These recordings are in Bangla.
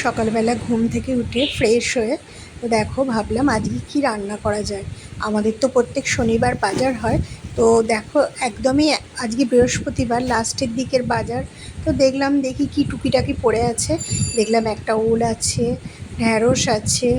সকালবেলা ঘুম থেকে উঠে ফ্রেশ হয়ে তো দেখো ভাবলাম আজকে কি রান্না করা যায়। আমাদের তো প্রত্যেক শনিবার বাজার হয়। তো দেখো একদমই আজকে বৃহস্পতিবার লাস্টের দিকের বাজার। তো দেখি কি টুকিটাকি পড়ে আছে। দেখলাম একটা ওল আছে, ঢ্যাঁড়স আছে,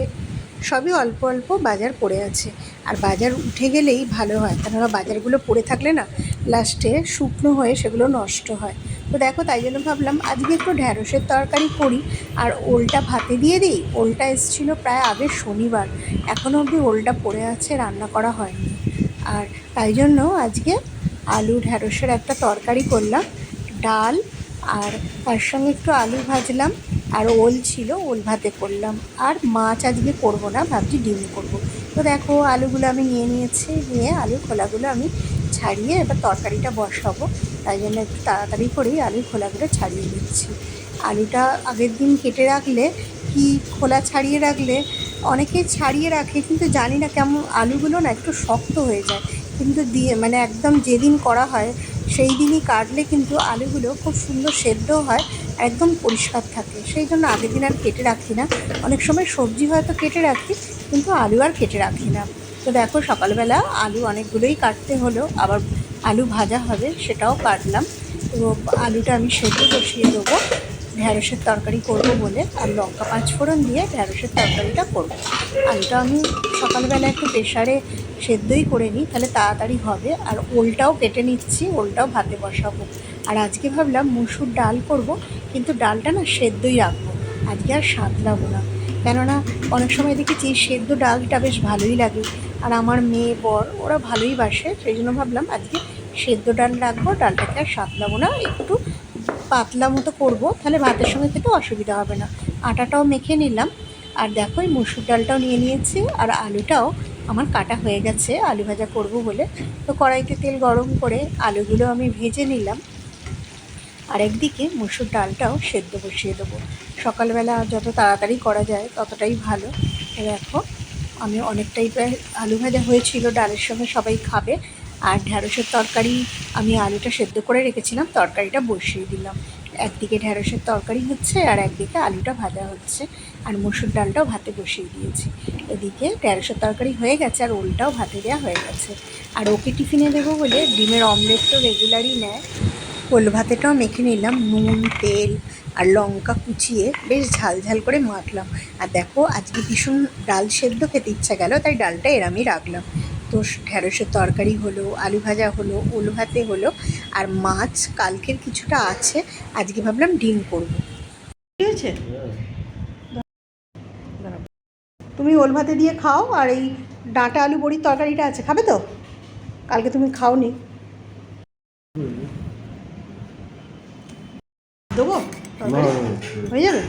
সবই অল্প অল্প বাজার পড়ে আছে। আর বাজার উঠে গেলেই ভালো হয়, কেননা বাজারগুলো পড়ে থাকলে না লাস্টে শুকনো হয়ে সেগুলো নষ্ট হয়। তো দেখো তাই জন্য ভাবলাম আজকে একটু ঢ্যাঁড়সের তরকারি করি আর ওলটা ভাতে দিয়ে দিই। ওলটা এসেছিলো প্রায় আগের শনিবার, এখনও অবধি ওলটা পড়ে আছে, রান্না করা হয়নি। আর তাই জন্য আজকে আলু ঢ্যাঁড়সের একটা তরকারি করলাম, ডাল, আর তার সঙ্গে একটু আলু ভাজলাম, আর ওল ছিল, ওল ভাতে করলাম। আর মাছ আজকে করবো না, ভাবছি ডিম করবো। তো দেখো আলুগুলো আমি নিয়েছি, নিয়ে আলুর খোলাগুলো আমি ছাড়িয়ে এবার তরকারিটা বসাবো। তাই জন্য একটু তাড়াতাড়ি করেই আলুর খোলাগুলো ছাড়িয়ে নিচ্ছি। আলুটা আগের দিন কেটে রাখলে কি খোলা ছাড়িয়ে রাখলে, অনেকেই ছাড়িয়ে রাখে কিন্তু জানি না কেমন আলুগুলো না একটু শক্ত হয়ে যায়, কিন্তু দিয়ে মানে একদম যেদিন করা হয় সেই দিনই কাটলে কিন্তু আলুগুলো খুব সুন্দর সেদ্ধ হয়, একদম পরিষ্কার থাকে। সেই জন্য আগের দিন আর কেটে রাখি না। অনেক সময় সবজি হয়তো কেটে রাখি, কিন্তু আলু আর কেটে রাখি না। তো দেখো সকালবেলা আলু অনেকগুলোই কাটতে হলো, আবার আলু ভাজা হবে সেটাও কাটলাম। তো আলুটা আমি সেদ্ধ বসিয়ে দেবো, ঢ্যাঁড়সের তরকারি করব বলে, আর লঙ্কা পাঁচ ফোড়ন দিয়ে ঢ্যাঁড়সের তরকারিটা করব। আলুটা আমি সকালবেলা একটু প্রেশারে সেদ্ধই করে নিই, তাহলে তাড়াতাড়ি হবে। আর ওলটাও কেটে নিচ্ছি, ওলটাও ভাতে বসাবো। আর আজকে ভাবলাম মুসুর ডাল করব, কিন্তু ডালটা না সেদ্ধই রাখবো, আজকে আর সাঁতলাবো না। কেননা অনেক সময় দেখেছি সেদ্ধ ডালটা বেশ ভালোই লাগে, আর আমার মেয়ে বর ওরা ভালোই বাসে। সেই জন্য ভাবলাম আজকে সেদ্ধ ডাল রাখবো, ডালটাকে আর সাঁতলাবো না, একটু পাতলা মতো করবো, তাহলে ভাতের সঙ্গে খেতে অসুবিধা হবে না। আটাটাও মেখে নিলাম। আর দেখো এই মুসুর ডালটাও নিয়ে নিয়েছি, আর আলুটাও আমার কাটা হয়ে গেছে আলু ভাজা করব বলে। তো কড়াইতে তেল গরম করে আলুগুলো আমি ভেজে নিলাম, আর একদিকে মুসুর ডালটাও সেদ্ধ বসিয়ে দেবো। সকালবেলা যত তাড়াতাড়ি করা যায় ততটাই ভালো। দেখো আমি অনেকটাই প্রায় আলু ভাজা হয়েছিল, ডালের সঙ্গে সবাই খাবে। আর ঢ্যাঁড়সের তরকারি আমি আলুটা সেদ্ধ করে রেখেছিলাম, তরকারিটা বসিয়ে দিলাম। একদিকে ঢ্যাঁড়সের তরকারি হচ্ছে আর একদিকে আলুটা ভাজা হচ্ছে, আর মুসুর ডালটাও ভাতে বসিয়ে দিয়েছি। এদিকে ঢ্যাঁড়সের তরকারি হয়ে গেছে আর ওলটাও ভাতে দেওয়া হয়ে গেছে। আর ওকে টিফিনে দেবো বলে ডিমের অমলেট তো রেগুলারই নেয়। ওল ভাতেটাও মেখে নিলাম, নুন তেল আর লঙ্কা কুচিয়ে বেশ ঝাল ঝাল করে মাখলাম। আর দেখো আজকে ভীষণ ডাল সেদ্ধ খেতে ইচ্ছা গেল, তাই ডালটা এরামই রাখলাম। তো ঢ্যাঁড়সের তরকারি হলো, আলু ভাজা হলো, ওল ভাতে হলো, আর মাছ কালকের কিছুটা আছে, আজকে ভাবলাম ডিম করবো। ঠিক আছে, তুমি ওল ভাতে দিয়ে খাও, আর এই ডাঁটা আলু বড়ির তরকারিটা আছে, খাবে তো? কালকে তুমি খাওনি, দেবো? হয়ে যাবে।